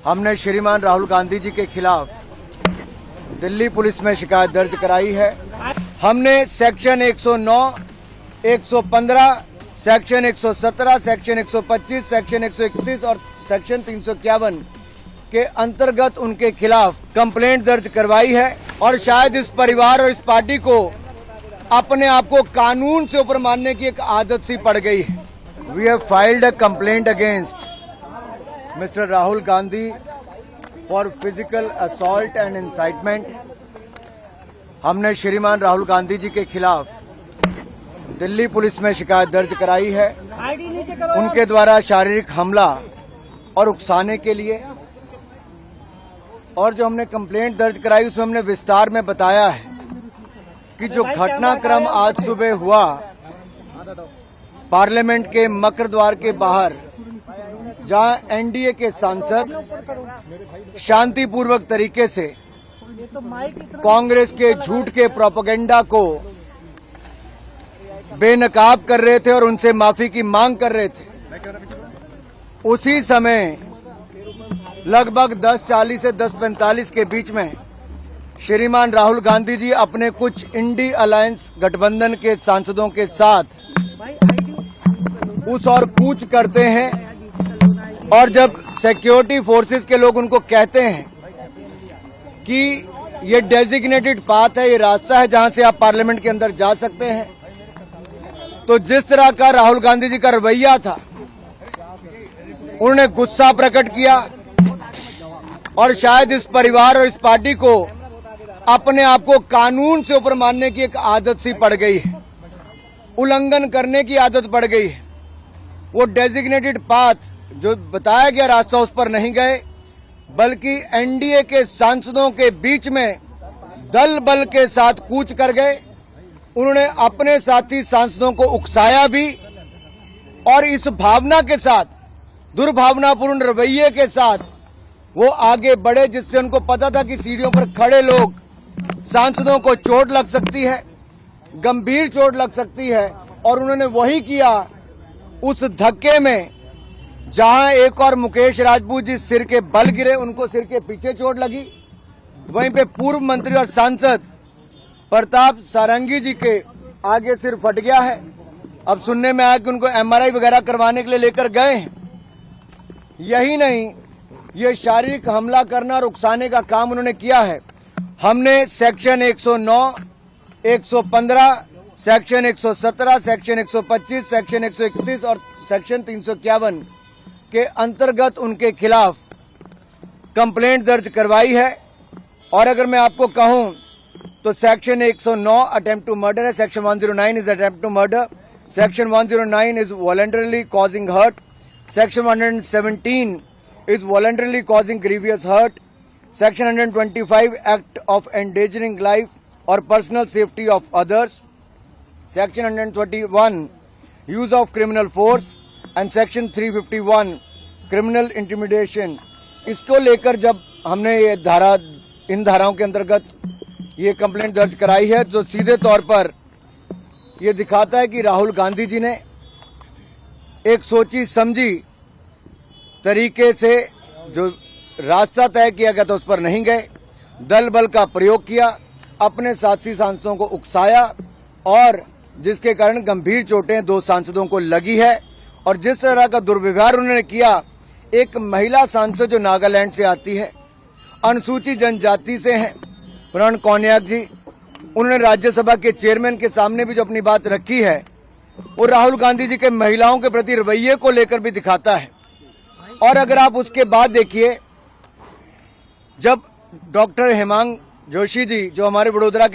हमने श्रीमान राहुल गांधी जी के खिलाफ दिल्ली पुलिस में शिकायत दर्ज कराई है। हमने सेक्शन 109, 115, सेक्शन 117, सेक्शन 125, सेक्शन 131 और सेक्शन 351 के अंतर्गत उनके खिलाफ कंप्लेंट दर्ज करवाई है और शायद इस परिवार और इस पार्टी को अपने आप को कानून से ऊपर मानने की एक आदत सी पड़ गई है। We have filed a complaint against Mr. Rahul Gandhi for physical assault and incitement। हमने श्रीमान राहुल गांधी जी के खिलाफ दिल्ली पुलिस में शिकायत दर्ज कराई है उनके द्वारा शारीरिक हमला और उकसाने के लिए। और जो हमने कंप्लेंट दर्ज कराई उसमें हमने विस्तार में बताया है कि जो घटनाक्रम आज सुबह हुआ पार्लियामेंट के मकर द्वार के बाहर, जहां एनडीए के सांसद शांतिपूर्वक तरीके से कांग्रेस के झूठ के प्रोपेगेंडा को बेनकाब कर रहे थे और उनसे माफी की मांग कर रहे थे, उसी समय लगभग 10:40 से 10:45 के बीच में श्रीमान राहुल गांधी जी अपने कुछ इंडी अलायंस गठबंधन के सांसदों के साथ उस और कूच करते हैं। और जब सिक्योरिटी फोर्सेस के लोग उनको कहते हैं कि ये डेजिग्नेटेड पाथ है, ये रास्ता है जहां से आप पार्लियामेंट के अंदर जा सकते हैं, तो जिस तरह का राहुल गांधी जी का रवैया था, उन्होंने गुस्सा प्रकट किया और शायद इस परिवार और इस पार्टी को अपने आप को कानून से ऊपर मानने की एक आदत सी पड़ गई है, उल्लंघन करने की आदत पड़ गई है। वो डेजिग्नेटेड पाथ जो बताया गया रास्ता उस पर नहीं गए, बल्कि एनडीए के सांसदों के बीच में दल बल के साथ कूच कर गए। उन्होंने अपने साथी सांसदों को उकसाया भी और इस भावना के साथ, दुर्भावनापूर्ण रवैये के साथ वो आगे बढ़े, जिससे उनको पता था कि सीढ़ियों पर खड़े लोग सांसदों को चोट लग सकती है, गंभीर चोट लग सकती है। और उन्होंने वही किया। उस धक्के में जहां एक और मुकेश राजपूत जी सिर के बल गिरे, उनको सिर के पीछे चोट लगी, वहीं पे पूर्व मंत्री और सांसद प्रताप सारंगी जी के आगे सिर फट गया है। अब सुनने में आया कि उनको एमआरआई वगैरह करवाने के लिए लेकर गए हैं। यही नहीं, ये शारीरिक हमला करना और उकसाने का काम उन्होंने किया है। हमने सेक्शन 109, 115, सेक्शन 117, सेक्शन 125, सेक्शन 131 और सेक्शन 351 के अंतर्गत उनके खिलाफ कंप्लेंट दर्ज करवाई है। और अगर मैं आपको कहूं तो सेक्शन 109 अटेम्प्ट टू मर्डर है, section 109 is attempt to murder, section 109 is voluntarily causing hurt, section 117 is voluntarily causing grievous hurt, section 125 act of endangering life और personal safety of others, section 121 use of criminal force and section 351 criminal intimidation. इसको लेकर जब हमने ये इन धाराओं के अंतर्गत ये कंप्लेंट दर्ज कराई है, तो सीधे तौर पर ये दिखाता है कि राहुल गांधी जी ने एक सोची समझी तरीके से जो रास्ता तय किया गया था उस पर नहीं गए, दल बल का प्रयोग किया, अपने साथी सांसदों को उकसाया और जिसके कारण गंभीर चोटें 2 सांसदों को लगी है। और जिस तरह का दुर्व्यवहार उन्होंने किया, एक महिला सांसद जो नागालैंड से आती है, अनुसूचित जनजाति से हैं, पुराण कौनियाक जी, उन्होंने राज्यसभा के चेयरमैन के सामने भी जो अपनी बात रखी है, वो राहुल गांधी जी के महिलाओं के प्रति रवैये को लेकर भी दिखाता है। और अगर आप उसके बाद देखिए, जब डॉक्टर हेमांग जोशी जी जो हमारे वडोदरा के